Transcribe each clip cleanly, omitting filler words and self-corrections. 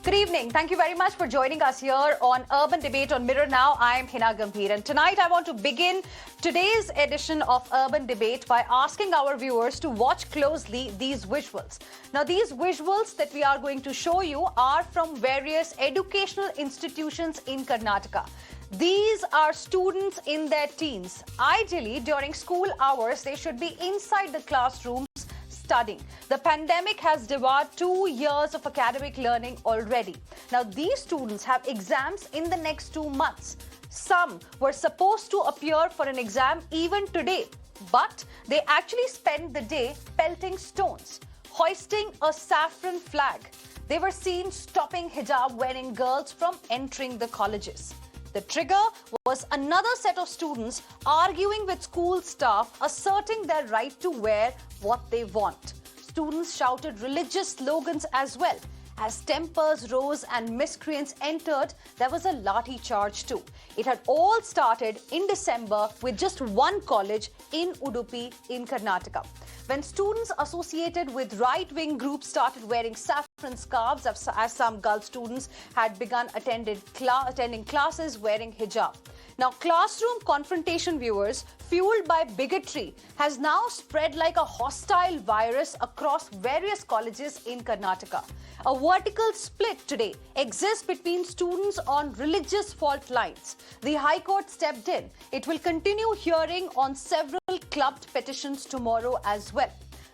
Good evening. Thank you very much for joining us here on Urban Debate on Mirror Now. I am Heena Gambhir, and tonight I want to begin today's edition of Urban Debate by asking our viewers to watch closely these visuals. Now, these visuals that we are going to show you are from various educational institutions in Karnataka. These are students in their teens. Ideally, during school hours, they should be inside the classrooms studying. The pandemic has devoured 2 years of academic learning already. Now, these students have exams in the next 2 months. Some were supposed to appear for an exam even today, but they actually spent the day pelting stones, hoisting a saffron flag. They were seen stopping hijab-wearing girls from entering the colleges. The trigger was another set of students arguing with school staff, asserting their right to wear what they want. Students shouted religious slogans as well. As tempers rose and miscreants entered, there was a lathi charge too. It had all started in December with just one college in Udupi in Karnataka, when students associated with right-wing groups started wearing saffron scarves, as some girl students had begun attending classes wearing hijab. Now, classroom confrontation, viewers, fueled by bigotry, has now spread like a hostile virus across various colleges in Karnataka. A vertical split today exists between students on religious fault lines. The High Court stepped in. It will continue hearing on several clubbed petitions tomorrow as well.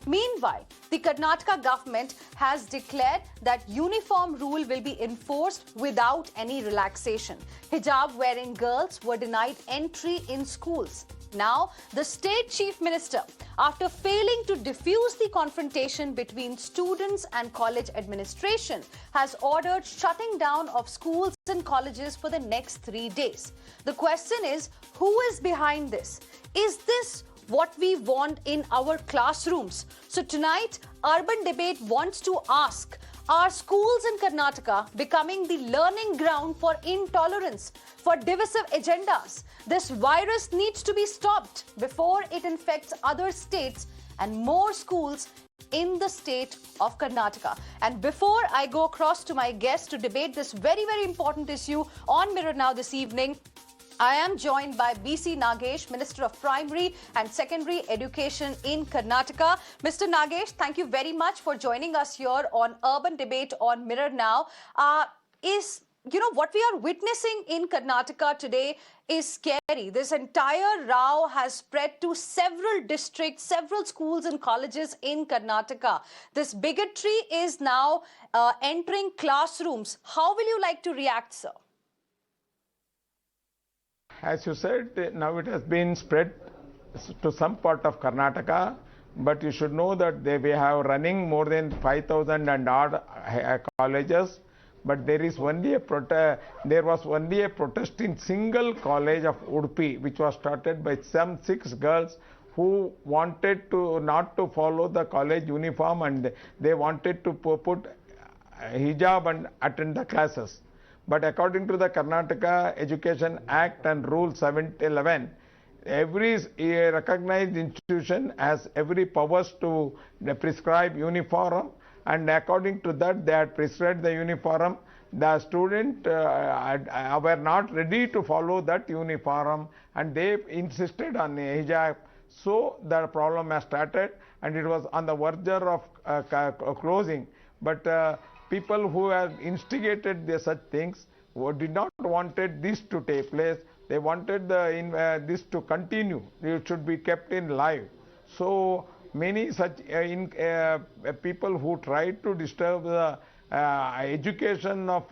Meanwhile, the Karnataka government has declared that uniform rule will be enforced without any relaxation. Hijab-wearing girls were denied entry in schools. Now, the state chief minister, after failing to diffuse the confrontation between students and college administration, has ordered shutting down of schools and colleges for the next 3 days. The question is, who is behind this? Is this what we want in our classrooms? So tonight, Urban Debate wants to ask, are schools in Karnataka becoming the learning ground for intolerance, for divisive agendas? This virus needs to be stopped before it infects other states and more schools in the state of Karnataka. And before I go across to my guest to debate this very, very important issue on Mirror Now this evening, I am joined by BC Nagesh, Minister of Primary and Secondary Education in Karnataka. Mr. Nagesh, thank you very much for joining us here on Urban Debate on Mirror Now. What we are witnessing in Karnataka today is scary. This entire row has spread to several districts, several schools and colleges in Karnataka. This bigotry is now entering classrooms. How will you like to react, sir? As you said, now it has been spread to some part of Karnataka, but you should know that we have running more than 5,000 and odd colleges, but there was only a protest in single college of Udupi, which was started by some 6 girls who wanted to not to follow the college uniform, and they wanted to put hijab and attend the classes. But according to the Karnataka Education Act and Rule 711, every recognized institution has every powers to prescribe uniform, and according to that they had prescribed the uniform. The student were not ready to follow that uniform, and they insisted on hijab. So the problem has started, and it was on the verge of closing. But people who have instigated such things did not wanted this to take place. They wanted this to continue. It should be kept in life. So many such people who tried to disturb the education of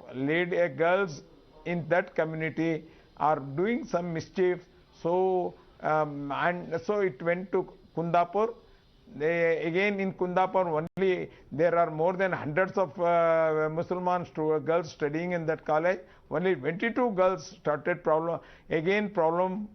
girls in that community are doing some mischief. So so it went to Kundapur. Again in Kundapur only there are more than hundreds of Muslim girls studying in that college. Only 22 girls started problem. Again problem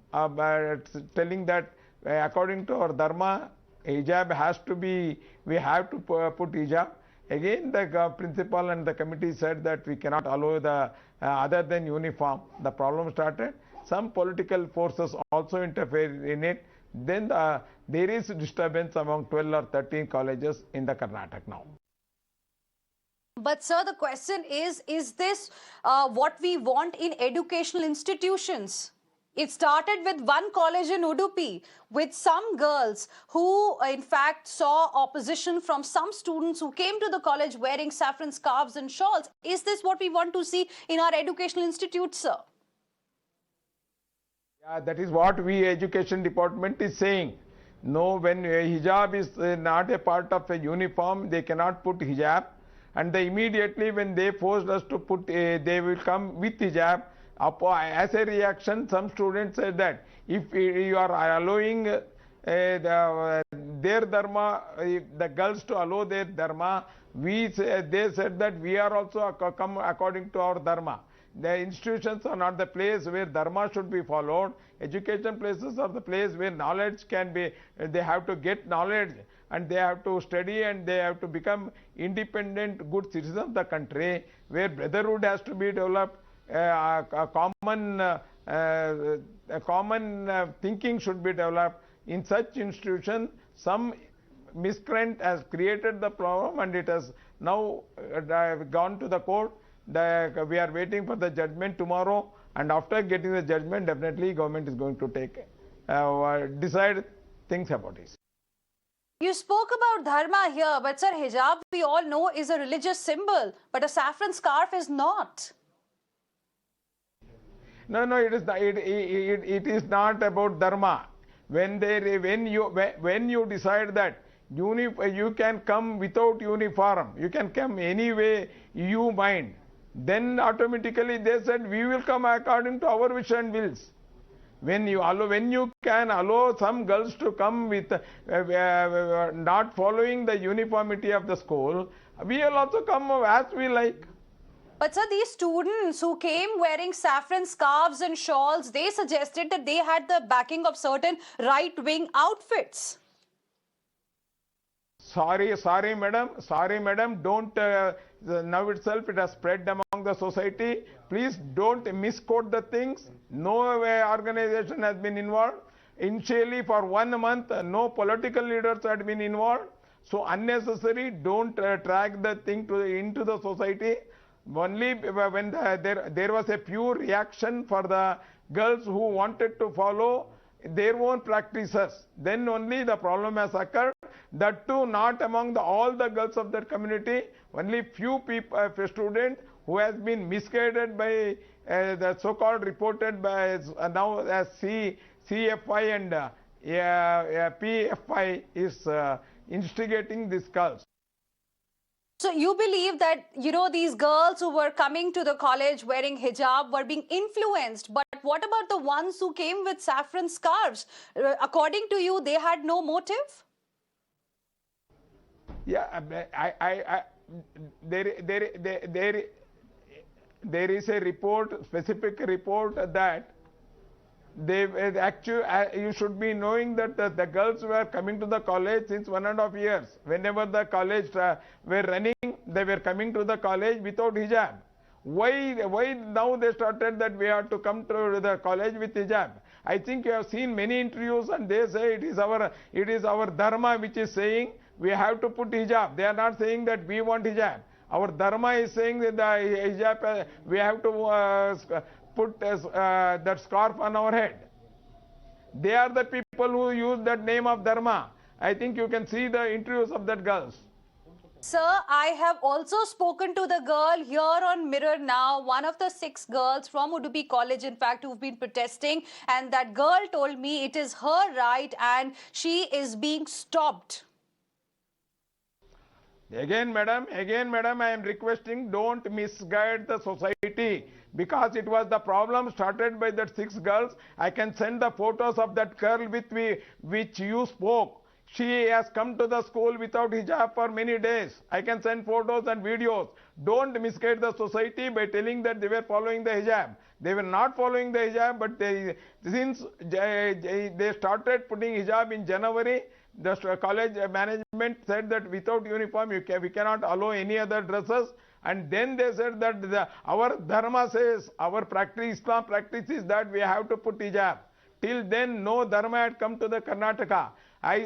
telling that according to our dharma, hijab has to be, we have to put hijab. Again the principal and the committee said that we cannot allow the other than uniform. The problem started. Some political forces also interfere in it. Then there is disturbance among 12 or 13 colleges in the Karnataka now. But sir, the question is this what we want in educational institutions? It started with one college in Udupi with some girls who in fact saw opposition from some students who came to the college wearing saffron scarves and shawls. Is this what we want to see in our educational institutes, sir? Yeah, that is what we education department is saying. No, when hijab is not a part of a uniform, they cannot put hijab. And immediately when they forced us to put, they will come with hijab. As a reaction, some students said that if you are allowing their dharma, the girls to allow their dharma, they said that we are also come according to our dharma. The institutions are not the place where dharma should be followed. Education places are the place where knowledge can be, they have to get knowledge and they have to study and they have to become independent, good citizens of the country, where brotherhood has to be developed, a common thinking should be developed. In such institution, some miscreant has created the problem and it has now gone to the court. We are waiting for the judgment tomorrow, and after getting the judgment, definitely government is going to take decide things about it. You spoke about dharma here, but sir, hijab we all know is a religious symbol, but a saffron scarf is not. No, it is it is not about dharma. When you decide that you can come without uniform, you can come any way you mind, then automatically they said we will come according to our wish and wills. When you can allow some girls to come with not following the uniformity of the school, we will also come as we like. But sir, these students who came wearing saffron scarves and shawls, they suggested that they had the backing of certain right-wing outfits. Sorry, madam, don't, now itself it has spread among the society. Please don't misquote the things. No organization has been involved. Initially for 1 month, no political leaders had been involved. So unnecessary, don't drag the thing into the society. Only when there was a pure reaction for the girls who wanted to follow their own practices, then only the problem has occurred. That too not among all the girls of that community, only few people, students who has been misguided by the so-called reported by now as CFI and PFI is instigating these girls. So you believe that, these girls who were coming to the college wearing hijab were being influenced. But what about the ones who came with saffron scarves? According to you, they had no motive? Yeah, there is a report, specific report that they actually, you should be knowing that the girls were coming to the college since 1.5 years. Whenever the college were running, they were coming to the college without hijab. Why now they started that we have to come to the college with hijab? I think you have seen many interviews and they say it is our dharma which is saying we have to put hijab. They are not saying that we want hijab. Our dharma is saying that the hijab, we have to put that scarf on our head. They are the people who use that name of dharma. I think you can see the interviews of that girls. Sir, I have also spoken to the girl here on Mirror Now, one of the 6 girls from Udupi College, in fact, who've been protesting. And that girl told me it is her right and she is being stopped. Again, madam, I am requesting, don't misguide the society, because it was the problem started by that 6 girls. I can send the photos of that girl with which you spoke. She has come to the school without hijab for many days. I can send photos and videos. Don't misguide the society by telling that they were following the hijab. They were not following the hijab, but since they started putting hijab in January, the college management said that without uniform we cannot allow any other dresses. And then they said that our dharma says, our practice, Islam practice is that we have to put hijab. Till then, no dharma had come to the Karnataka. I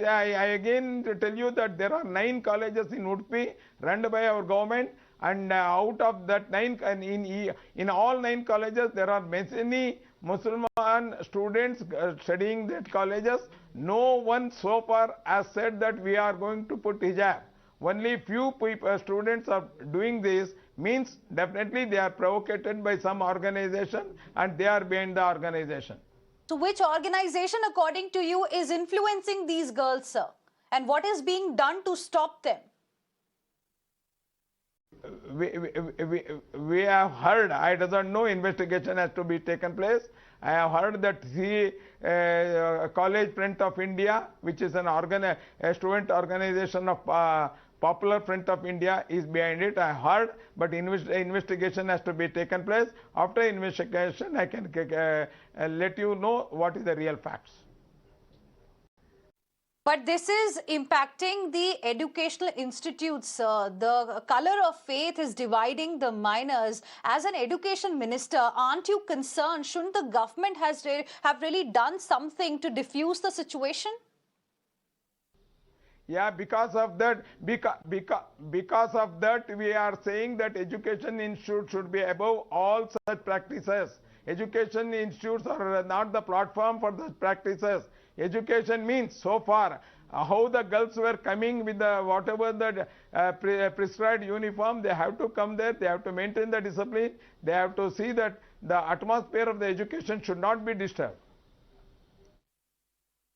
again tell you that there are 9 colleges in Udupi run by our government. And out of that in all 9 colleges, there are many Muslim students studying that colleges. No one so far has said that we are going to put hijab. Only few students are doing this, means definitely they are provoked by some organization and they are behind the organization. So which organization, according to you, is influencing these girls, sir? And what is being done to stop them? We have heard, I doesn't know, investigation has to be taken place. I have heard that College Front of India, which is a student organization of Popular Front of India, is behind it. I heard, but investigation has to be taken place. After investigation, I can let you know what is the real facts. But this is impacting the educational institutes. The color of faith is dividing the minors. As an education minister, aren't you concerned? Shouldn't the government have really done something to diffuse the situation? Yeah, because of that, because of that, we are saying that education institutes should be above all such practices. Education institutes are not the platform for such practices. Education means, so far, how the girls were coming with the whatever the prescribed uniform, they have to come there, they have to maintain the discipline, they have to see that the atmosphere of the education should not be disturbed.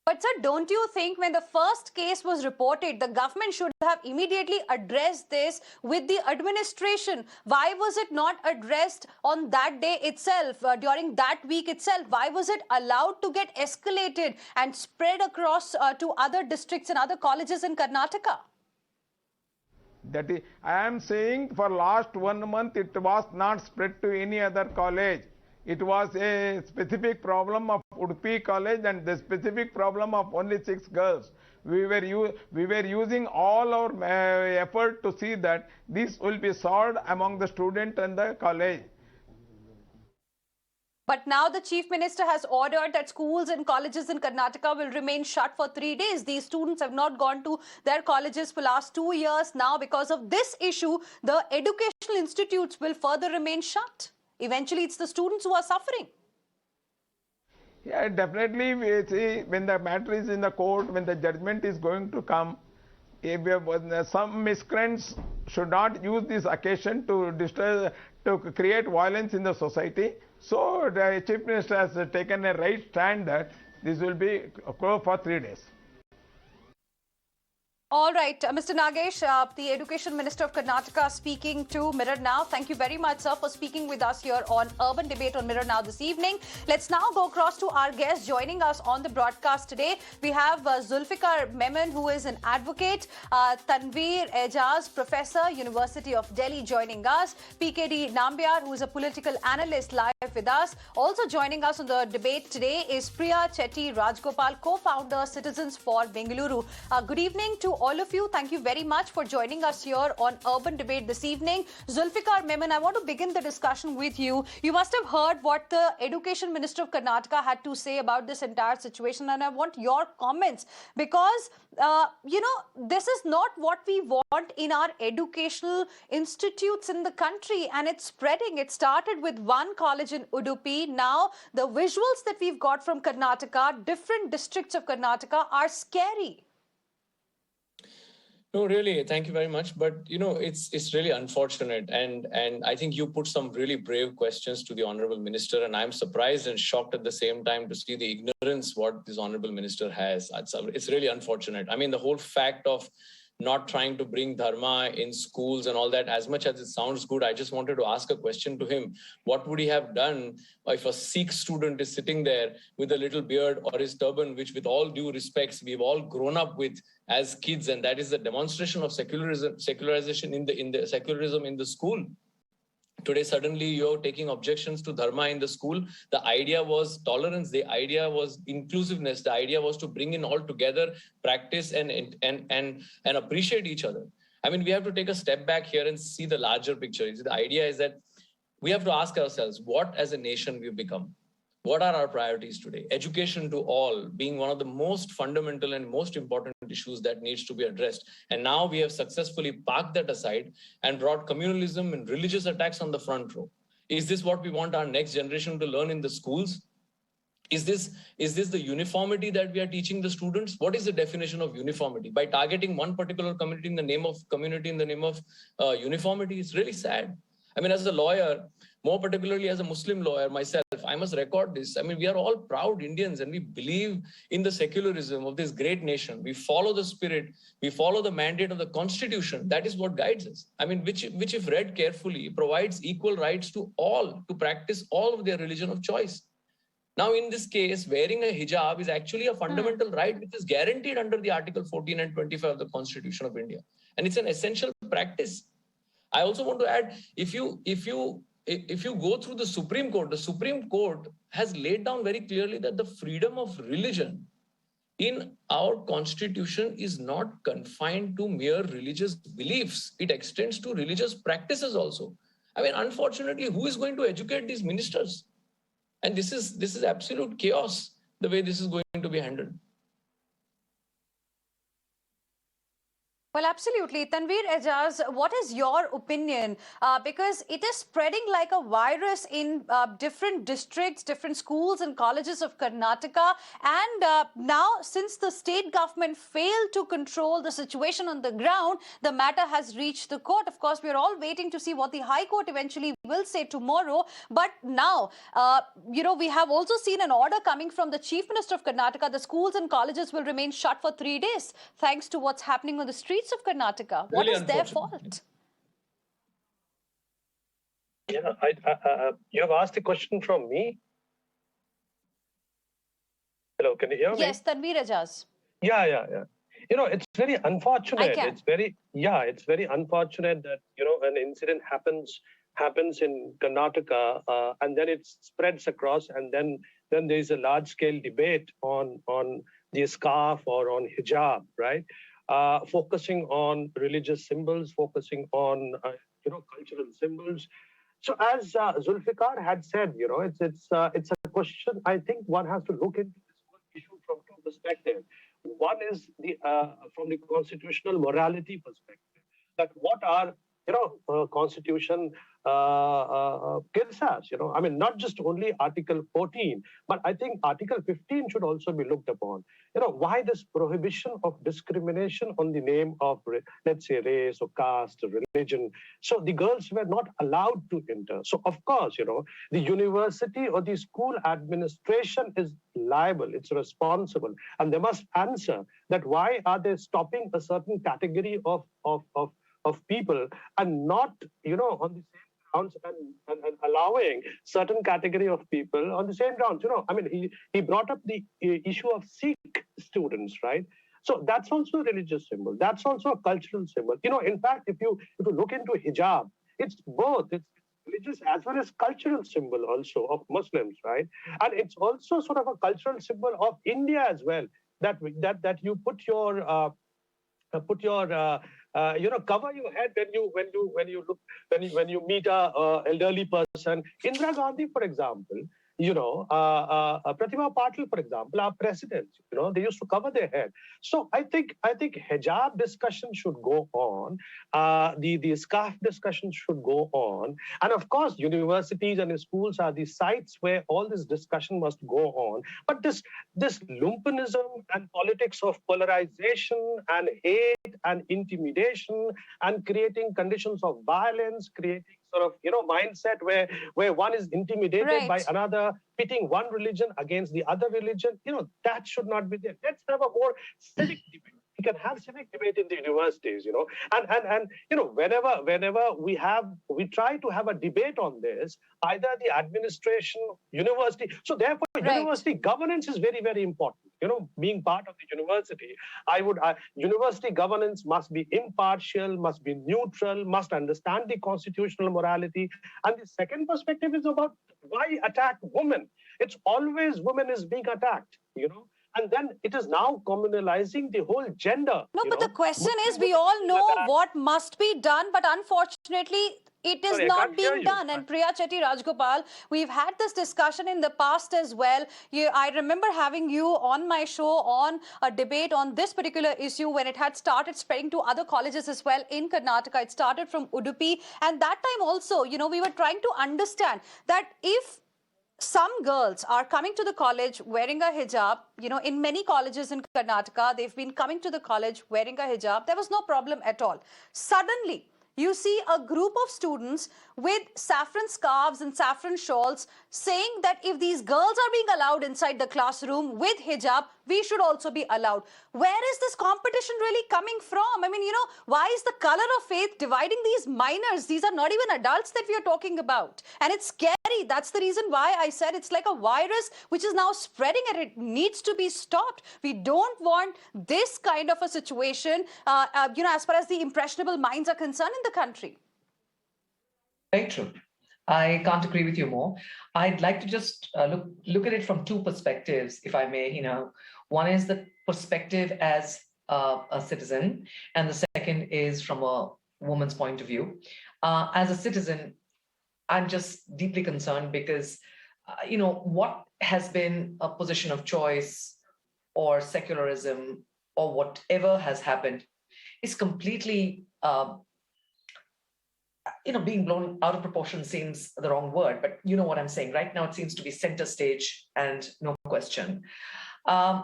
But sir, don't you think when the first case was reported, the government should have immediately addressed this with the administration? Why was it not addressed on that day itself, during that week itself? Why was it allowed to get escalated and spread across to other districts and other colleges in Karnataka? That is, I am saying for last 1 month it was not spread to any other college. It was a specific problem of Udupi College and the specific problem of only 6 girls. We were using all our effort to see that this will be solved among the student and the college. But now the Chief Minister has ordered that schools and colleges in Karnataka will remain shut for 3 days. These students have not gone to their colleges for last 2 years. Now, because of this issue, the educational institutes will further remain shut. Eventually, it's the students who are suffering. Yeah, definitely. We see when the matter is in the court, when the judgment is going to come, if some miscreants should not use this occasion to create violence in the society. So the Chief Minister has taken a right stand that this will be closed for 3 days. All right, Mr. Nagesh, the Education Minister of Karnataka, speaking to Mirror Now. Thank you very much, sir, for speaking with us here on Urban Debate on Mirror Now this evening. Let's now go across to our guest joining us on the broadcast today. We have Zulfikar Memon, who is an advocate, Tanveer Ejaz, Professor, University of Delhi, joining us, PKD Nambiar, who is a political analyst, live with us. Also joining us on the debate today is Priya Chetty Rajgopal, co-founder, Citizens for Bengaluru. Good evening to all of you. Thank you very much for joining us here on Urban Debate this evening. Zulfikar Memon, I want to begin the discussion with you. You must have heard what the Education Minister of Karnataka had to say about this entire situation, and I want your comments because, this is not what we want in our educational institutes in the country, and it's spreading. It started with one college in Udupi. Now, the visuals that we've got from Karnataka, different districts of Karnataka, are scary. No, really, thank you very much. But, it's really unfortunate. And I think you put some really brave questions to the Honorable Minister. And I'm surprised and shocked at the same time to see the ignorance what this Honorable Minister has. It's really unfortunate. I mean, the whole fact of not trying to bring dharma in schools and all that, as much as it sounds good, I just wanted to ask a question to him. What would he have done if a Sikh student is sitting there with a little beard or his turban, which with all due respects, we've all grown up with as kids, and that is the demonstration of secularization in the secularism in the school. Today, suddenly you're taking objections to dharma in the school. The idea was tolerance. The idea was inclusiveness. The idea was to bring in all together, practice and appreciate each other. I mean, we have to take a step back here and see the larger picture. The idea is that we have to ask ourselves, what as a nation we've become? What are our priorities today? Education to all being one of the most fundamental and most important issues that needs to be addressed. And now we have successfully parked that aside and brought communalism and religious attacks on the front row. Is this what we want our next generation to learn in the schools? Is this the uniformity that we are teaching the students? What is the definition of uniformity? By targeting one particular community in the name of uniformity, it's really sad. I mean, as a lawyer, more particularly as a Muslim lawyer myself, I must record this. I mean, we are all proud Indians and we believe in the secularism of this great nation. We follow the spirit, we follow the mandate of the constitution. That is what guides us. I mean, which if read carefully, provides equal rights to all to practice all of their religion of choice. Now, in this case, wearing a hijab is actually a fundamental right which is guaranteed under the Article 14 and 25 of the Constitution of India. And it's an essential practice. I also want to add, if you go through the Supreme Court has laid down very clearly that the freedom of religion in our constitution is not confined to mere religious beliefs. It extends to religious practices also. I mean, unfortunately, who is going to educate these ministers? And this is absolute chaos, the way this is going to be handled. Well, absolutely. Tanveer Ejaz, what is your opinion? Because it is spreading like a virus in different districts, different schools and colleges of Karnataka. And now, since the state government failed to control the situation on the ground, the matter has reached the court. Of course, we are all waiting to see what the High Court eventually will say tomorrow. But now, we have also seen an order coming from the Chief Minister of Karnataka. The schools and colleges will remain shut for 3 days, thanks to what's happening on the streets of Karnataka. What Really is their fault? Yeah, you have asked a question from me. Hello, can you hear me? Yes, Tanveer Ejaz. Yeah. It's very unfortunate. I can. It's very unfortunate that an incident happens in Karnataka and then it spreads across, and then there is a large scale debate on the scarf or on hijab, right? Focusing on religious symbols, focusing on cultural symbols. So as Zulfikar had said, it's a question. I think one has to look into this whole issue from two perspectives. One is from the constitutional morality perspective, that what our constitution gives us. I mean, not just only Article 14, but I think Article 15 should also be looked upon. Why this prohibition of discrimination on the name of, let's say, race or caste or religion? So the girls were not allowed to enter. So of course, the university or the school administration is liable, it's responsible, and they must answer that why are they stopping a certain category of people and not, on the same grounds and allowing certain category of people on the same grounds. I mean, he brought up the issue of Sikh students, right? So that's also a religious symbol. That's also a cultural symbol. In fact, if you look into hijab, it's both. It's religious as well as cultural symbol also of Muslims, right? And it's also sort of a cultural symbol of India as well. That you put your cover your head when you meet a elderly person. Indira Gandhi, for example, Pratibha Patil, for example, our president, they used to cover their head. So I think hijab discussion should go on. The scarf discussion should go on. And of course, universities and schools are the sites where all this discussion must go on. But this lumpenism and politics of polarization and hate and intimidation and creating conditions of violence, creating sort of mindset where one is intimidated by another, pitting one religion against the other religion, that should not be there. Let's have a more civic debate. We can have civic debate in the universities, and whenever we try to have a debate on this, either the administration, university. So therefore, university governance is very, very important. Being part of the university, university governance must be impartial, must be neutral, must understand the constitutional morality. And the second perspective is about why attack women. It's always women is being attacked, and then it is now communalizing the whole gender. No, but the question is, we all know what must be done, but unfortunately, it is not being done. And Priya Chetty Rajgopal, we've had this discussion in the past as well. I remember having you on my show on a debate on this particular issue when it had started spreading to other colleges as well in Karnataka. It started from Udupi. And that time also, we were trying to understand that if some girls are coming to the college wearing a hijab, in many colleges in Karnataka, they've been coming to the college wearing a hijab. There was no problem at all. Suddenly, you see a group of students with saffron scarves and saffron shawls saying that if these girls are being allowed inside the classroom with hijab, we should also be allowed. Where is this competition really coming from? I mean, why is the color of faith dividing these minors? These are not even adults that we are talking about. And it's scary. That's the reason why I said it's like a virus which is now spreading and it needs to be stopped. We don't want this kind of a situation, as far as the impressionable minds are concerned in the country. Very true. I can't agree with you more. I'd like to just look at it from two perspectives, if I may. One is the perspective as a citizen, and the second is from a woman's point of view. As a citizen, I'm just deeply concerned because, what has been a position of choice or secularism or whatever has happened is completely being blown out of proportion seems the wrong word, but you know what I'm saying. Right now, it seems to be center stage and no question.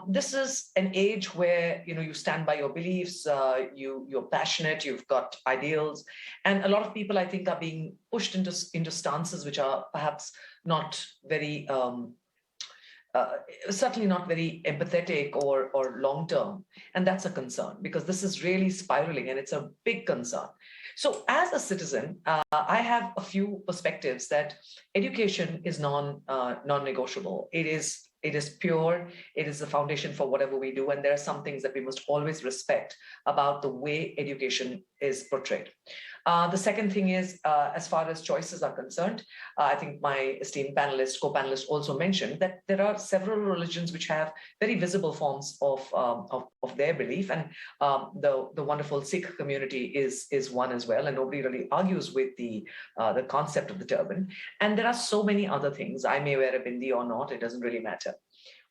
This is an age where, you stand by your beliefs, you're passionate, you've got ideals. And a lot of people, I think, are being pushed into stances which are perhaps not very, certainly not very empathetic or long-term. And that's a concern because this is really spiraling and it's a big concern. So as a citizen, I have a few perspectives that education is non-negotiable. It is pure. It is the foundation for whatever we do. And there are some things that we must always respect about the way education is portrayed. The second thing is, as far as choices are concerned, I think my esteemed co-panelist also mentioned that there are several religions which have very visible forms of their belief. And the wonderful Sikh community is one as well. And nobody really argues with the concept of the turban. And there are so many other things. I may wear a bindi or not. It doesn't really matter.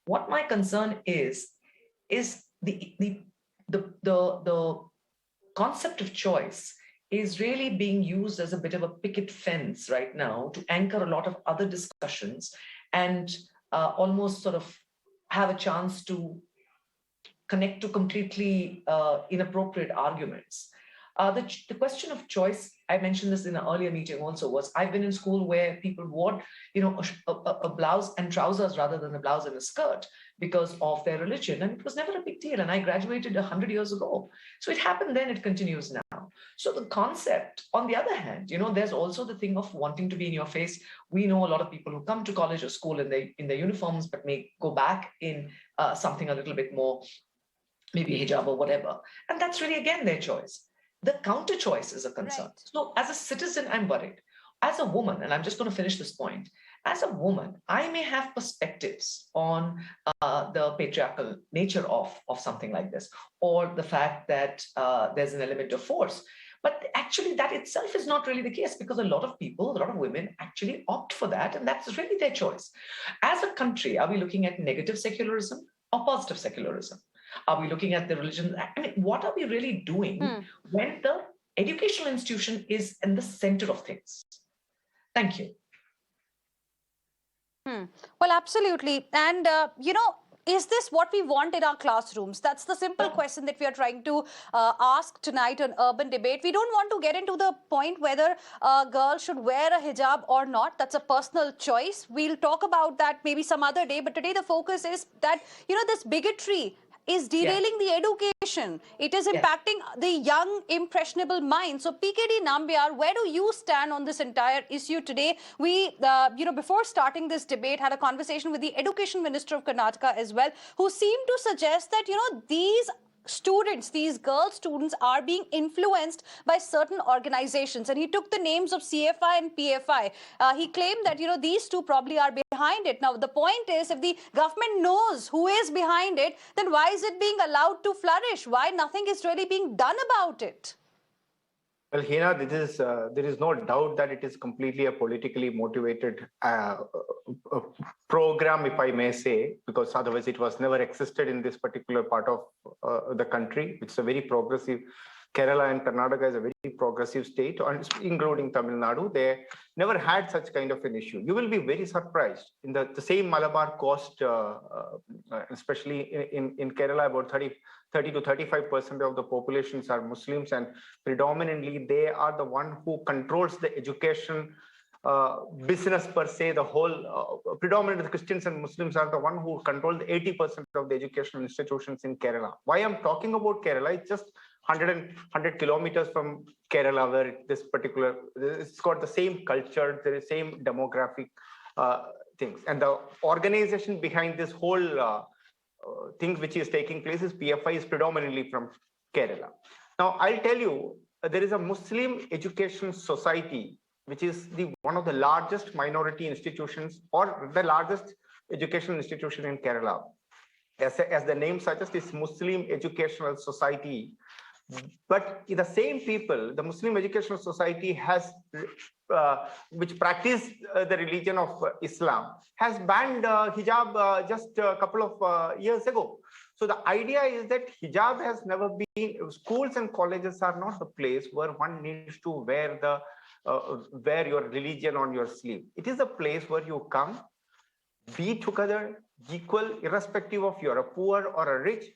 What my concern is the concept of choice is really being used as a bit of a picket fence right now to anchor a lot of other discussions and almost sort of have a chance to connect to completely inappropriate arguments. The question of choice, I mentioned this in an earlier meeting also, was I've been in school where people wore, a blouse and trousers rather than a blouse and a skirt because of their religion. And it was never a big deal. And I graduated 100 years ago. So it happened then, it continues now. So the concept, on the other hand, there's also the thing of wanting to be in your face. We know a lot of people who come to college or school in their uniforms, but may go back in something a little bit more, maybe hijab or whatever. And that's really, again, their choice. The counter choice is a concern. Right. So as a citizen, I'm worried. As a woman, and I'm just going to finish this point, as a woman, I may have perspectives on the patriarchal nature of something like this, or the fact that there's an element of force. But actually, that itself is not really the case because a lot of women actually opt for that, and that's really their choice. As a country, are we looking at negative secularism or positive secularism? Are we looking at the religion? I mean, what are we really doing when the educational institution is in the center of things? Thank you. Well, absolutely. And, is this what we want in our classrooms? That's the simple question that we are trying to ask tonight on Urban Debate. We don't want to get into the point whether a girl should wear a hijab or not. That's a personal choice. We'll talk about that maybe some other day. But today the focus is that, this bigotry is derailing the education. It is impacting the young, impressionable mind. So, PKD Nambiar, where do you stand on this entire issue today? We, before starting this debate, had a conversation with the Education Minister of Karnataka as well, who seemed to suggest that, these students, these girl students are being influenced by certain organizations. And he took the names of CFI and PFI. He claimed that, these two probably are behind behind it. Now, the point is, if the government knows who is behind it, then why is it being allowed to flourish? Why nothing is really being done about it? Well, Heena, there is no doubt that it is completely a politically motivated program, if I may say, because otherwise it was never existed in this particular part of the country. It's a very progressive. Kerala and Karnataka is a very progressive state, including Tamil Nadu. They never had such kind of an issue. You will be very surprised. In the same Malabar coast, especially in Kerala, about 30 to 35% of the populations are Muslims, and predominantly they are the one who controls the education business per se. The whole predominantly the Christians and Muslims are the one who control the 80% of the educational institutions in Kerala. Why I'm talking about Kerala, it's just 100 kilometers from Kerala, where it's got the same culture, there is same demographic things, and the organization behind this whole thing which is taking place is PFI is predominantly from Kerala. Now, I'll tell you, there is a Muslim Education Society, which is one of the largest minority institutions or the largest educational institution in Kerala. As the name suggests, it's Muslim Educational Society. But the same people, the Muslim Educational Society has, which practice the religion of Islam, has banned hijab just a couple of years ago. So the idea is that hijab has never been, schools and colleges are not the place where one needs to wear your religion on your sleeve. It is a place where you come, be together, equal, irrespective of you're a poor or a rich,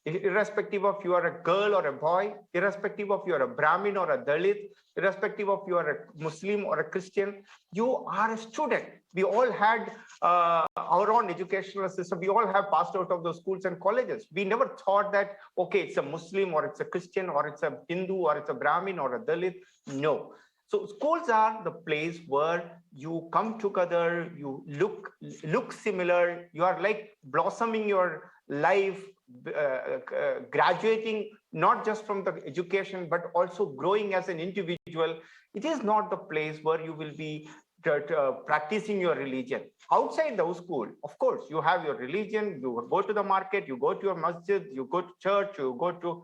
irrespective of you are a girl or a boy, irrespective of you are a Brahmin or a Dalit, irrespective of you are a Muslim or a Christian, you are a student. We all had our own educational system. We all have passed out of those schools and colleges. We never thought that, okay, it's a Muslim or it's a Christian or it's a Hindu or it's a Brahmin or a Dalit. No. So schools are the place where you come together, you look similar, you are like blossoming your life, graduating not just from the education but also growing as an individual. It is not the place where you will be practicing your religion. Outside the school, of course, you have your religion, you go to the market, you go to your masjid, you go to church, you go to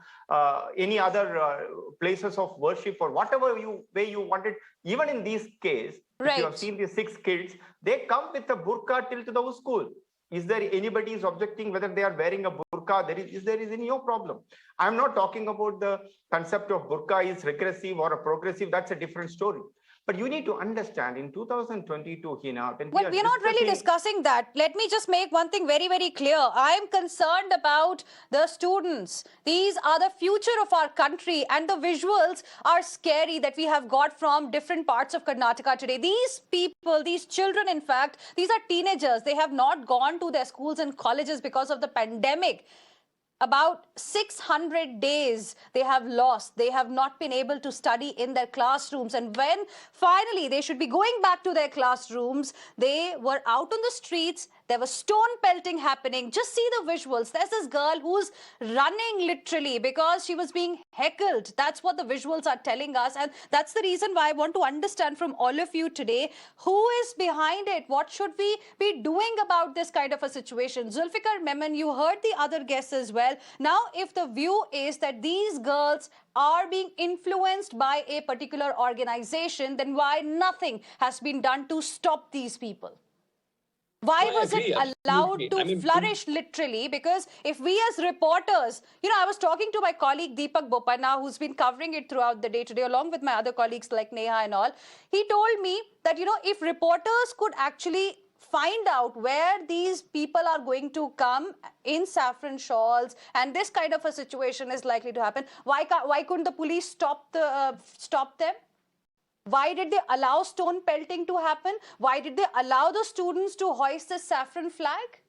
any other places of worship or whatever way you want it. Even in this case, if you have seen the 6 kids, they come with a burqa till to the school. Is there anybody is objecting whether they are wearing a burqa? There is any problem. I'm not talking about the concept of burqa is regressive or a progressive. That's a different story. But you need to understand in 2022, Heena, we're not really discussing that. Let me just make one thing very, very clear. I'm concerned about the students. These are the future of our country, and the visuals are scary that we have got from different parts of Karnataka today. These people, these children, in fact, these are teenagers. They have not gone to their schools and colleges because of the pandemic. About 600 days they have lost. They have not been able to study in their classrooms. And when finally they should be going back to their classrooms, they were out on the streets. There was stone pelting happening. Just see the visuals. There's this girl who's running literally because she was being heckled. That's what the visuals are telling us. And that's the reason why I want to understand from all of you today, who is behind it? What should we be doing about this kind of a situation? Zulfikar Memon, you heard the other guests as well. Now, if the view is that these girls are being influenced by a particular organization, then why nothing has been done to stop these people? Why was it allowed to flourish literally? Because if we as reporters, I was talking to my colleague Deepak Boppana, who's been covering it throughout the day today, along with my other colleagues like Neha and all. He told me that, if reporters could actually find out where these people are going to come in saffron shawls and this kind of a situation is likely to happen, why couldn't the police stop them? Why did they allow stone pelting to happen? Why did they allow the students to hoist the saffron flag?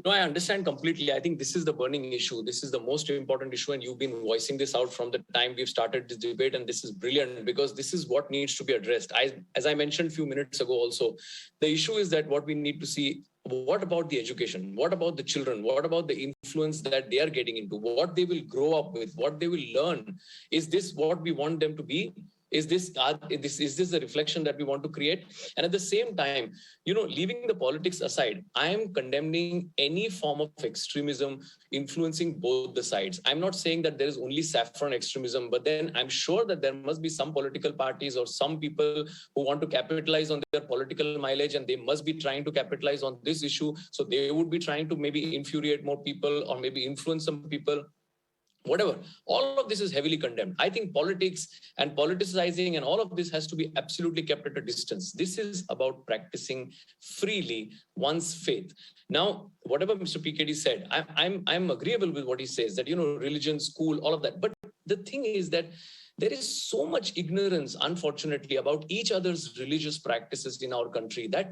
No, I understand completely. I think this is the burning issue. This is the most important issue, and you've been voicing this out from the time we've started this debate, and this is brilliant because this is what needs to be addressed. As I mentioned a few minutes ago also, the issue is that what we need to see, what about the education? What about the children? What about the influence that they are getting into? What they will grow up with? What they will learn? Is this what we want them to be? Is this the reflection that we want to create? And at the same time, leaving the politics aside, I am condemning any form of extremism influencing both the sides. I'm not saying that there is only saffron extremism, but then I'm sure that there must be some political parties or some people who want to capitalize on their political mileage, and they must be trying to capitalize on this issue. So they would be trying to maybe infuriate more people or maybe influence some people. Whatever, all of this is heavily condemned. I think politics and politicizing and all of this has to be absolutely kept at a distance. This is about practicing freely one's faith. Now, whatever Mr. PKD said, I'm agreeable with what he says, that, religion, school, all of that. But the thing is that there is so much ignorance, unfortunately, about each other's religious practices in our country that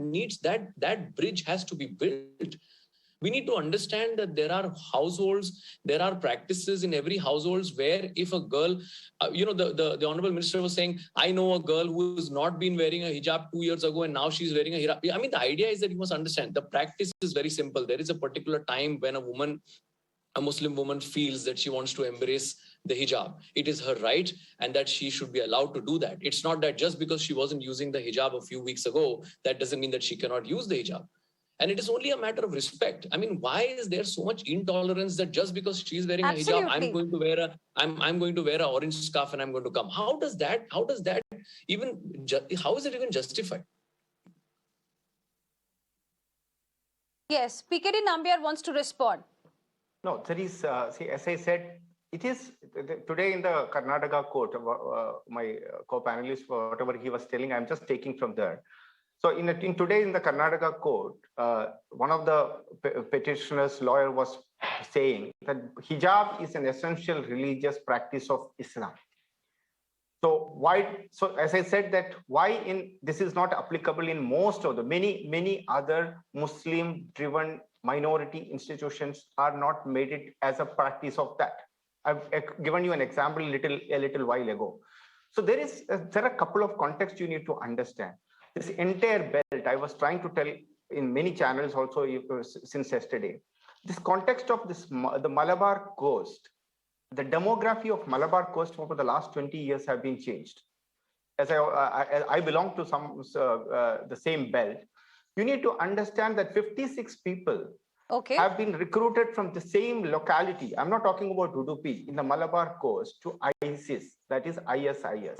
bridge has to be built. We need to understand that there are households, there are practices in every household where if a girl, the Honorable Minister was saying, I know a girl who has not been wearing a hijab 2 years ago and now she's wearing a hijab. I mean, the idea is that you must understand the practice is very simple. There is a particular time when a Muslim woman feels that she wants to embrace the hijab. It is her right and that she should be allowed to do that. It's not that just because she wasn't using the hijab a few weeks ago, that doesn't mean that she cannot use the hijab. And it is only a matter of respect. I mean, why is there so much intolerance that just because she's wearing a hijab, I'm going to wear a orange scarf and I'm going to come? How is it even justified? Yes, PKD Nambiar wants to respond. No, there is, as I said, it is today in the Karnataka court, my co-panelist, whatever he was telling, I'm just taking from there. So today in the Karnataka court, one of the petitioners' lawyer was saying that hijab is an essential religious practice of Islam. So as I said, that this is not applicable in most of the many other Muslim-driven minority institutions are not made it as a practice of that. I've given you an example a little while ago. So there are a couple of contexts you need to understand. This entire belt, I was trying to tell in many channels also since yesterday, this context of the Malabar coast, the demography of Malabar coast over the last 20 years have been changed. As I belong to the same belt, you need to understand that 56 people have been recruited from the same locality. I'm not talking about Udupi, in the Malabar coast to ISIS, that is ISIS.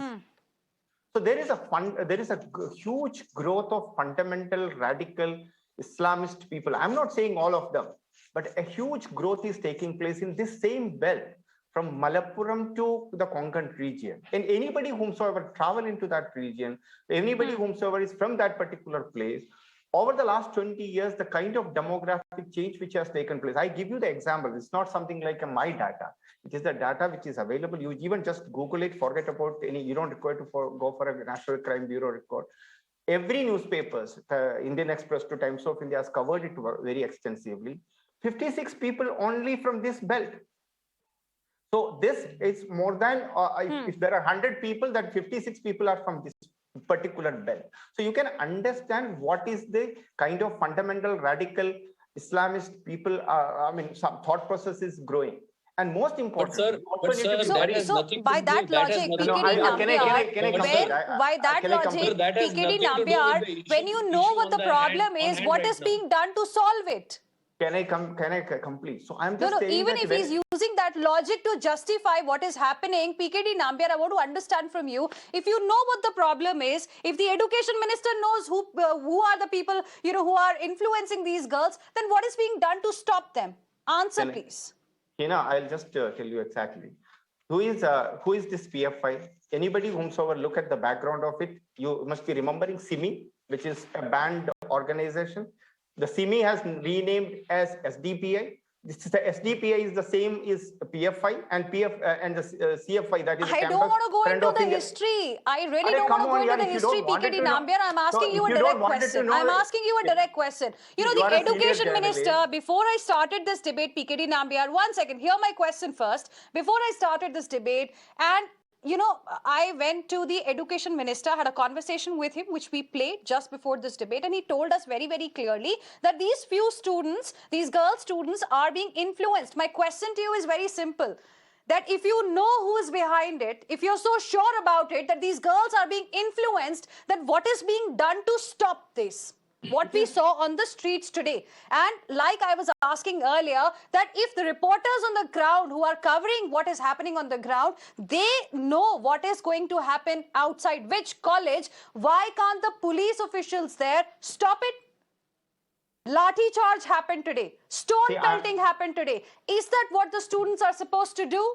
So there is a huge growth of fundamental radical Islamist people. I'm not saying all of them, but a huge growth is taking place in this same belt from Malappuram to the Konkan region. And anybody whomsoever travel into that region, anybody whomsoever is from that particular place, over the last 20 years, the kind of demographic change which has taken place. I give you the example. It's not something like my data. It is the data which is available. You even just Google it, forget about you don't require to go for a National Crime Bureau record. Every newspapers, Indian Express to Times of India has covered it very extensively. 56 people only from this belt. So this is more than, if there are 100 people, that 56 people are from this particular belt. So you can understand what is the kind of fundamental radical Islamist people, some thought process is growing. And most importantly, by that logic, PKD Nambiar, when you know what the problem is, what is being done to solve it? Can I complete? So I'm just saying even if he's using that logic to justify what is happening, PKD Nambiar, I want to understand from you, if you know what the problem is, if the education minister knows who are the people who are influencing these girls, then what is being done to stop them? Answer, please. I'll just tell you exactly. Who is this PFI? Anybody whomsoever look at the background of it, you must be remembering SIMI, which is a banned organization. The SIMI has renamed as SDPI. The SDPI is the same as PFI and the CFI. That is. I don't want to go into the history. I really don't want to go into the history, PKD Nambiar. I'm asking you a direct question. I'm asking you a direct question. The education minister, before I started this debate, PKD Nambiar, 1 second, hear my question first. Before I started this debate, and I went to the education minister, had a conversation with him, which we played just before this debate, and he told us very, very clearly that these few students, these girl students, are being influenced. My question to you is very simple. that if you know who is behind it, if you're so sure about it, that these girls are being influenced, then what is being done to stop this? What we saw on the streets today. And like I was asking earlier, that if the reporters on the ground who are covering what is happening on the ground, they know what is going to happen outside which college, why can't the police officials there stop it? Lathi charge happened today. Stone pelting happened today. Is that what the students are supposed to do?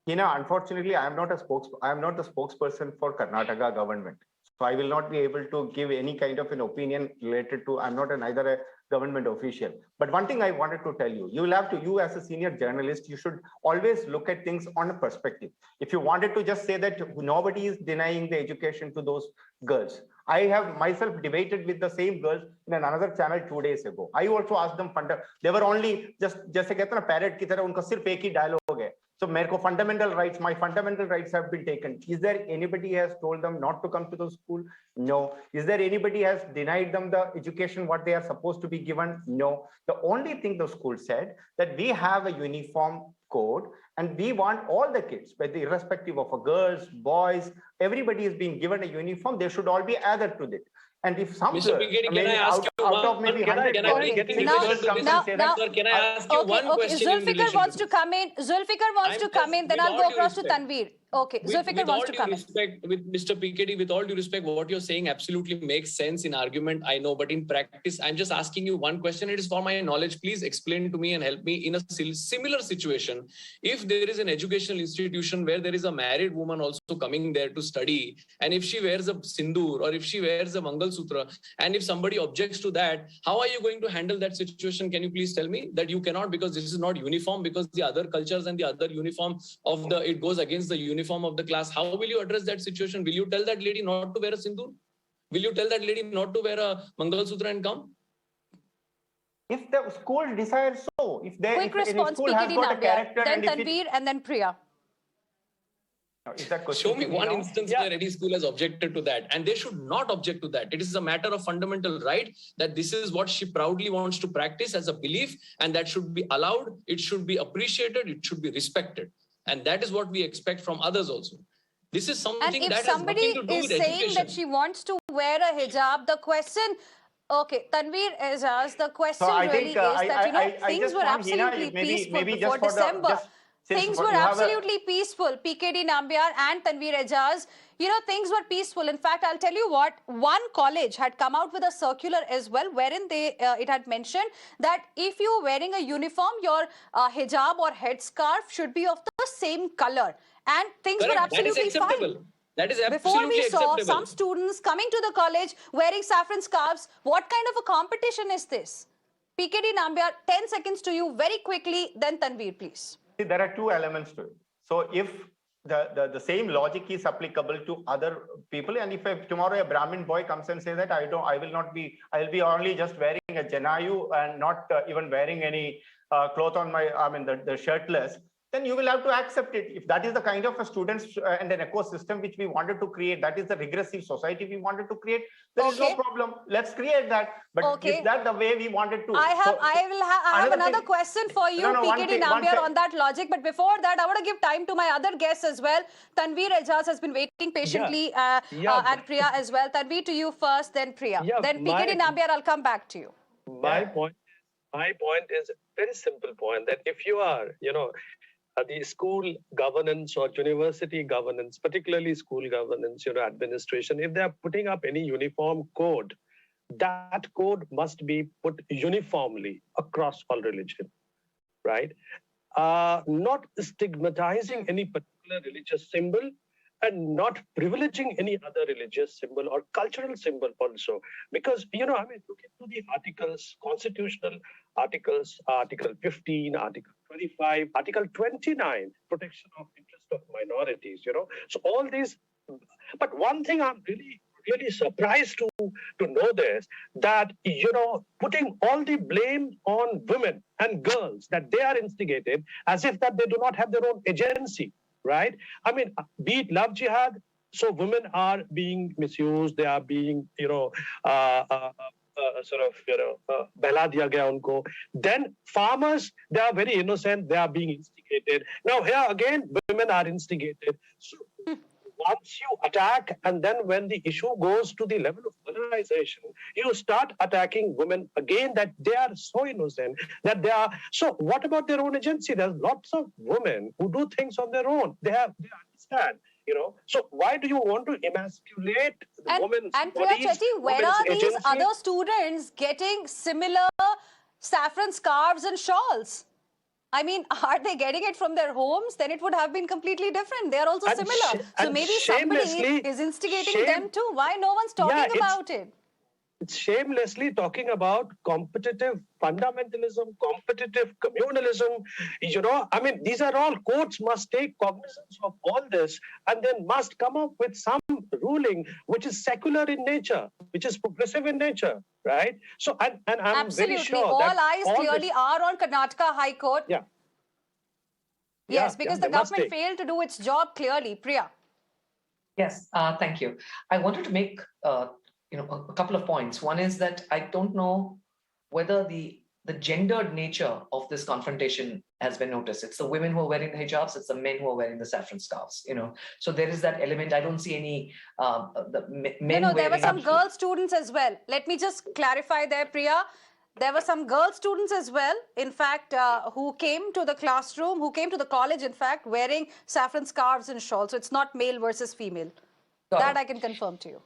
Unfortunately, I am not the spokesperson for Karnataka government. So I will not be able to give any kind of an opinion related to, I'm not neither a government official. But one thing I wanted to tell you, you as a senior journalist, you should always look at things on a perspective. If you wanted to just say that nobody is denying the education to those girls, I have myself debated with the same girls in another channel 2 days ago. I also asked them, they were only just a parrot ki tarah, unka sirf ek hi dialogue hai. So my fundamental rights have been taken. Is there anybody has told them not to come to the school? No. Is there anybody has denied them the education what they are supposed to be given? No. The only thing the school said that we have a uniform code and we want all the kids, whether irrespective of girls, boys, everybody is being given a uniform. They should all be added to it. And if some Mr. Piketty, can I ask you out of maybe 100 can I ask you one question? Zulfikar wants to come in. Zulfikar wants to come in. Then I'll go across to Tanveer. Okay, Zulfikar wants to come in. With Mr. Piketty, with all due respect, what you're saying absolutely makes sense in argument, I know, but in practice, I'm just asking you one question. It is for my knowledge. Please explain to me and help me in a similar situation. If there is an educational institution where there is a married woman also coming there to study, and if she wears a sindoor or if she wears a Mangal Sutra, and if somebody objects to that, how are you going to handle that situation? Can you please tell me that you cannot, because this is not uniform, because the other cultures and the other uniform of it goes against the uniform of the class. How will you address that situation? Will you tell that lady not to wear a sindoor? Will you tell that lady not to wear a Mangal Sutra and come? If the school desires so, if any school has got a character, then Tanveer and then Priya. Is that question? Show me one instance where any school has objected to that, and they should not object to that. It is a matter of fundamental right that this is what she proudly wants to practice as a belief, and that should be allowed. It should be appreciated. It should be respected. And that is what we expect from others also. This is something that has nothing to do with education. And if somebody is saying that she wants to wear a hijab, the question, okay, Tanveer is asked, the question really is that, things were absolutely peaceful before December. Things were absolutely peaceful. PKD Nambiar and Tanveer Ejaz, things were peaceful. In fact, I'll tell you what, one college had come out with a circular as well, wherein it had mentioned that if you're wearing a uniform, your hijab or headscarf should be of the same color. And things were absolutely fine. That is absolutely Before we saw acceptable. some students coming to the college wearing saffron scarves, what kind of a competition is this? PKD Nambiar, 10 seconds to you very quickly, then Tanveer, please. See, there are two elements to it. So if the same logic is applicable to other people, and if tomorrow a Brahmin boy comes and says that I'll be only just wearing a janayu and not even wearing any cloth on my, the shirtless, then you will have to accept it. If that is the kind of a students and an ecosystem which we wanted to create, that is the regressive society we wanted to create, there is no problem. Let's create that. But is that the way we wanted to? I have another question for you, PKD Nambiar, on that logic. But before that, I want to give time to my other guests as well. Tanveer Ejaz has been waiting patiently, and Priya as well. Tanveer, to you first, then Priya. Then PKD Nambiar, I'll come back to you. My point is a very simple point, that if you are, the school governance or university governance, particularly school governance, administration, if they are putting up any uniform code, that code must be put uniformly across all religion, right? Not stigmatizing any particular religious symbol and not privileging any other religious symbol or cultural symbol also. Because, look into the articles, constitutional articles, Article 15, Article 25, Article 29, protection of interest of minorities, So all these, but one thing I'm really surprised to know this, that, putting all the blame on women and girls, that they are instigated as if that they do not have their own agency, right? Be it love jihad, so women are being misused, they are being, behla diya gaya unko. Then farmers, they are very innocent, they are being instigated. Now here again, women are instigated. So once you attack, and then when the issue goes to the level of polarization, you start attacking women again, that they are so innocent, that they are. So what about their own agency? There's lots of women who do things on their own. They understand. So why do you want to emasculate the women's and Priya bodies, Chetty, where women's are these agency? other students getting similar saffron scarves and shawls? I mean, are they getting it from their homes? Then it would have been completely different. They are also similar. So maybe somebody is instigating them too. Why no one's talking about it? It's shamelessly talking about competitive fundamentalism, competitive communalism. I mean, these are all courts must take cognizance of all this and then must come up with some ruling which is secular in nature, which is progressive in nature, right? So, and I'm absolutely very sure all that eyes clearly are on Karnataka High Court. Yeah. Yes, because the government failed to do its job clearly. Priya. Yes, thank you. I wanted to make a couple of points. One is that I don't know whether the gendered nature of this confrontation has been noticed. It's the women who are wearing the hijabs, it's the men who are wearing the saffron scarves. So there is that element. I don't see any men. No, there were some girl students as well. Let me just clarify there, Priya. There were some girl students as well, in fact, who came to the classroom, who came to the college, in fact, wearing saffron scarves and shawls. So it's not male versus female. That I can confirm to you.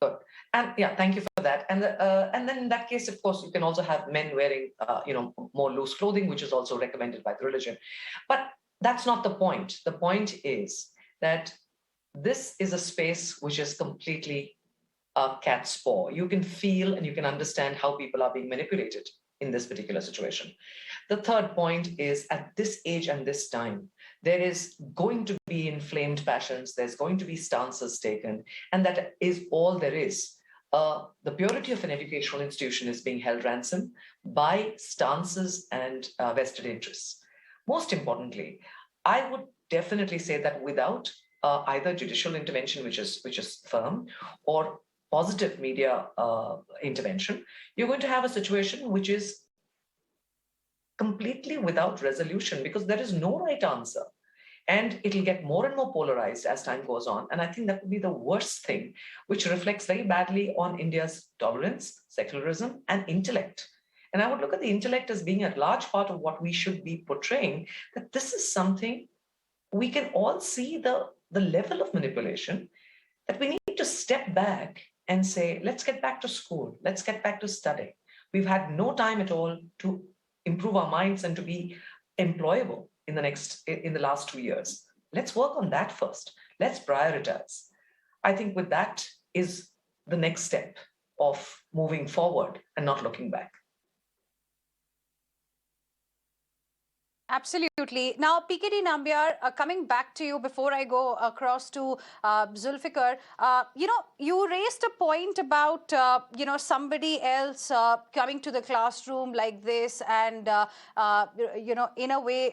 Good. And yeah, thank you for that. And then in that case, of course, you can also have men wearing, more loose clothing, which is also recommended by the religion. But that's not the point. The point is that this is a space which is completely a cat's paw. You can feel and you can understand how people are being manipulated in this particular situation. The third point is, at this age and this time, there is going to be inflamed passions, there's going to be stances taken, and that is all there is. The purity of an educational institution is being held ransom by stances and vested interests. Most importantly, I would definitely say that without either judicial intervention, which is firm, or positive media intervention, you're going to have a situation which is completely without resolution, because there is no right answer. And it'll get more and more polarized as time goes on. And I think that would be the worst thing, which reflects very badly on India's tolerance, secularism, and intellect. And I would look at the intellect as being a large part of what we should be portraying, that this is something we can all see the level of manipulation, that we need to step back and say, let's get back to school. Let's get back to studying. We've had no time at all to improve our minds and to be employable in the last 2 years. Let's work on that first. Let's prioritize. I think with that is the next step of moving forward and not looking back. Absolutely. Now, PKD Nambiar, coming back to you before I go across to Zulfikar, you raised a point about, somebody else coming to the classroom like this and, in a way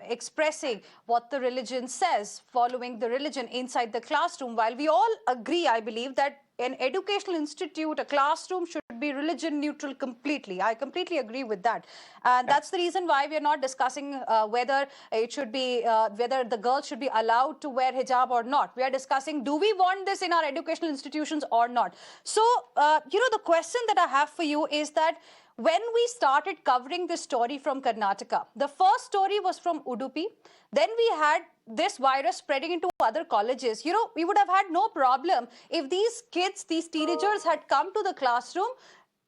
expressing what the religion says, following the religion inside the classroom. While we all agree, I believe, that an educational institute, a classroom should be religion neutral completely. I completely agree with that. And that's the reason why we are not discussing whether it should be, whether the girls should be allowed to wear hijab or not. We are discussing, do we want this in our educational institutions or not? So, the question that I have for you is that when we started covering this story from Karnataka, the first story was from Udupi. Then we had this virus spreading into other colleges. We would have had no problem if these kids, these teenagers had come to the classroom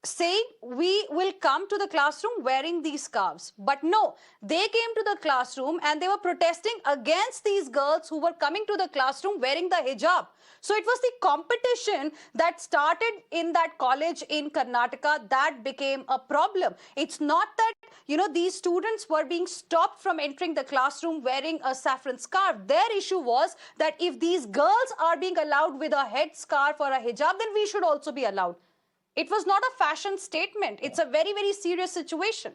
saying, we will come to the classroom wearing these scarves. But no, they came to the classroom and they were protesting against these girls who were coming to the classroom wearing the hijab. So it was the competition that started in that college in Karnataka that became a problem. It's not that, these students were being stopped from entering the classroom wearing a saffron scarf. Their issue was that if these girls are being allowed with a head scarf or a hijab, then we should also be allowed. It was not a fashion statement. It's a very, very serious situation.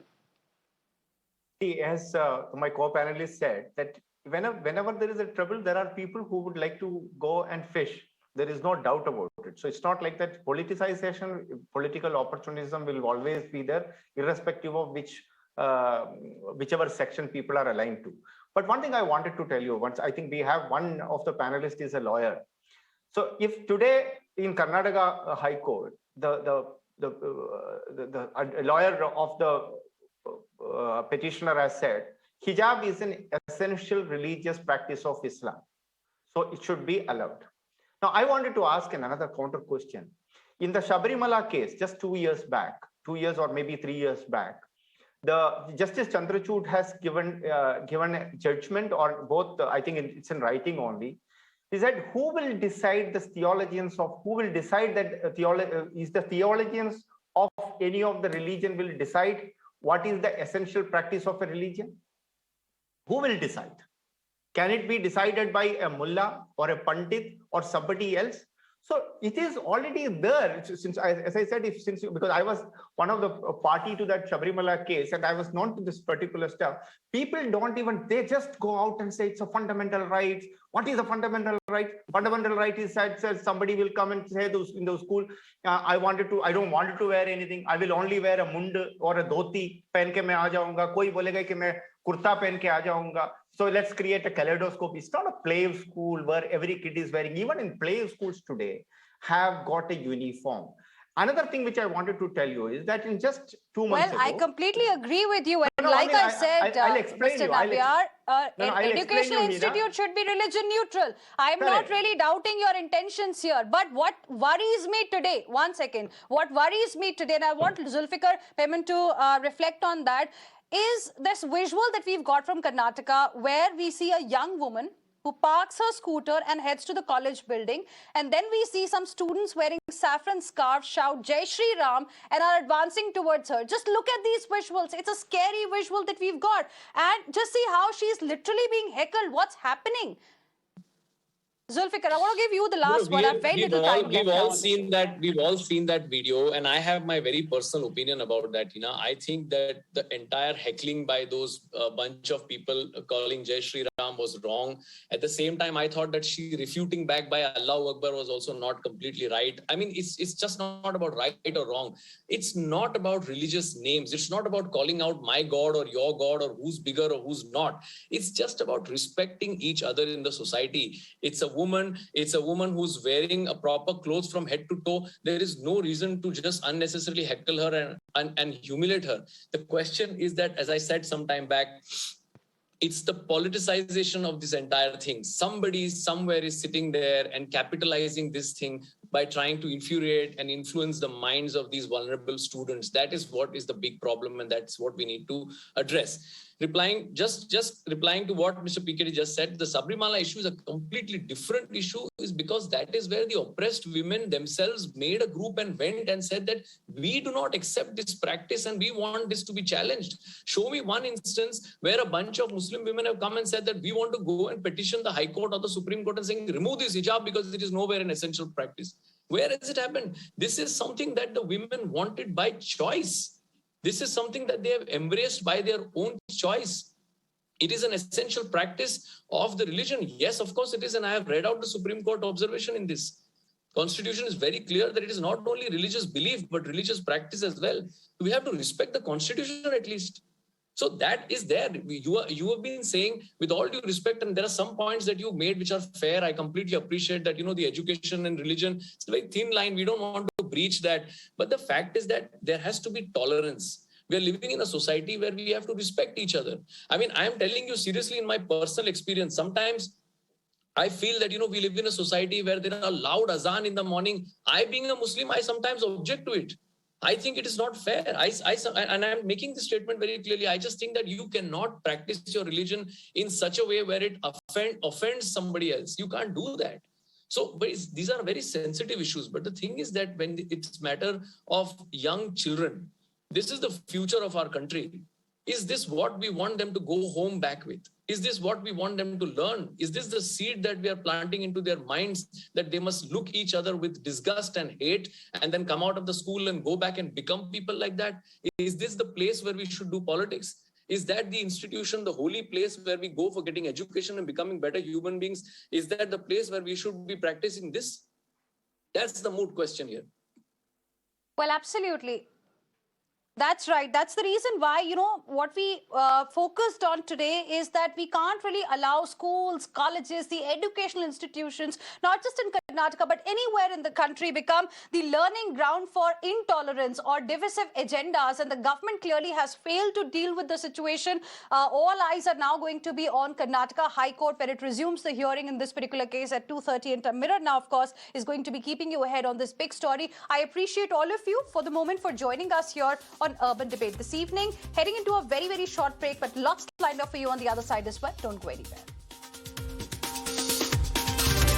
See, as my co-panelist said, that whenever there is a trouble, there are people who would like to go and fish. There is no doubt about it. So it's not like that politicization, political opportunism will always be there, irrespective of whichever section people are aligned to. But one thing I wanted to tell you, once I think we have one of the panelists is a lawyer. So if today in Karnataka High Court, the lawyer of the petitioner has said, hijab is an essential religious practice of Islam, so it should be allowed. Now, I wanted to ask another counter question. In the Sabarimala case, just 2 years back, 2 years or maybe 3 years back, the Justice Chandrachud has given a judgment, or both, I think it's in writing only. He said, who will decide the theologians of, who will decide that is the theologians of any of the religion will decide what is the essential practice of a religion? Who will decide? Can it be decided by a mullah or a pandit or somebody else? So it is already there. Since, as I said, because I was one of the party to that Sabarimala case and I was known to this particular stuff, people don't even, they just go out and say it's a fundamental right. What is a fundamental right? Fundamental right is that says somebody will come and say in the school, I don't want to wear anything. I will only wear a mund or a dhoti. Pehen ke main aa jaunga. Koi bolega ki main kurta pehen ke aa jaunga. So let's create a kaleidoscope. It's not a play school where every kid is wearing, even in play schools today, have got a uniform. Another thing which I wanted to tell you is that in just 2 months ago... Well, I completely agree with you. And I'll said, explain Mr. Nambiyar, an educational institute should be religion neutral. I'm not really doubting your intentions here. But what worries me today, one second, what worries me today, and I want Zulfikar Payman to reflect on that, is this visual that we've got from Karnataka where we see a young woman who parks her scooter and heads to the college building. And then we see some students wearing saffron scarves shout Jai Shri Ram and are advancing towards her. Just look at these visuals. It's a scary visual that we've got. And just see how she's literally being heckled. What's happening? Zulfikar, I want to give you the last one. I've very little time left. We've all seen that video, and I have my very personal opinion about that. I think that the entire heckling by those bunch of people calling Jai Shri Ram was wrong. At the same time, I thought that she refuting back by Allahu Akbar was also not completely right. I mean, it's just not about right or wrong. It's not about religious names. It's not about calling out my God or your God or who's bigger or who's not. It's just about respecting each other in the society. It's a woman who's wearing a proper clothes from head to toe. There is no reason to just unnecessarily heckle her and humiliate her. The question is that, as I said some time back, it's the politicization of this entire thing. Somebody somewhere is sitting there and capitalizing this thing by trying to infuriate and influence the minds of these vulnerable students. That is what is the big problem, and that's what we need to address. Just replying to what Mr. PKD just said, the Sabarimala issue is a completely different issue, is because that is where the oppressed women themselves made a group and went and said that we do not accept this practice and we want this to be challenged. Show me one instance where a bunch of Muslim women have come and said that we want to go and petition the High Court or the Supreme Court and saying, remove this hijab because it is nowhere an essential practice. Where has it happened? This is something that the women wanted by choice. This is something that they have embraced by their own choice. It is an essential practice of the religion. Yes, of course it is. And I have read out the Supreme Court observation in this. Constitution is very clear that it is not only religious belief, but religious practice as well. We have to respect the Constitution at least. So that is there. You have been saying, with all due respect, and there are some points that you made which are fair. I completely appreciate that, the education and religion, it's a very thin line. We don't want to breach that. But the fact is that there has to be tolerance. We are living in a society where we have to respect each other. I mean, I am telling you seriously, in my personal experience, sometimes I feel that, we live in a society where there are loud azan in the morning. I, being a Muslim, I sometimes object to it. I think it is not fair. And I'm making this statement very clearly. I just think that you cannot practice your religion in such a way where it offends somebody else. You can't do that. So, but these are very sensitive issues. But the thing is that when it's matter of young children, this is the future of our country. Is this what we want them to go home back with? Is this what we want them to learn? Is this the seed that we are planting into their minds, that they must look each other with disgust and hate and then come out of the school and go back and become people like that? Is this the place where we should do politics? Is that the institution, the holy place where we go for getting education and becoming better human beings? Is that the place where we should be practicing this? That's the moot question here. Well, absolutely. That's right. That's the reason why, what we focused on today is that we can't really allow schools, colleges, the educational institutions, not just in Karnataka, but anywhere in the country, become the learning ground for intolerance or divisive agendas. And the government clearly has failed to deal with the situation. All eyes are now going to be on Karnataka High Court when it resumes the hearing in this particular case at 2:30. And Mirror now, of course, is going to be keeping you ahead on this big story. I appreciate all of you for the moment for joining us here on Urban Debate this evening. Heading into a very, very short break, but lots lined up for you on the other side as well. Don't go anywhere.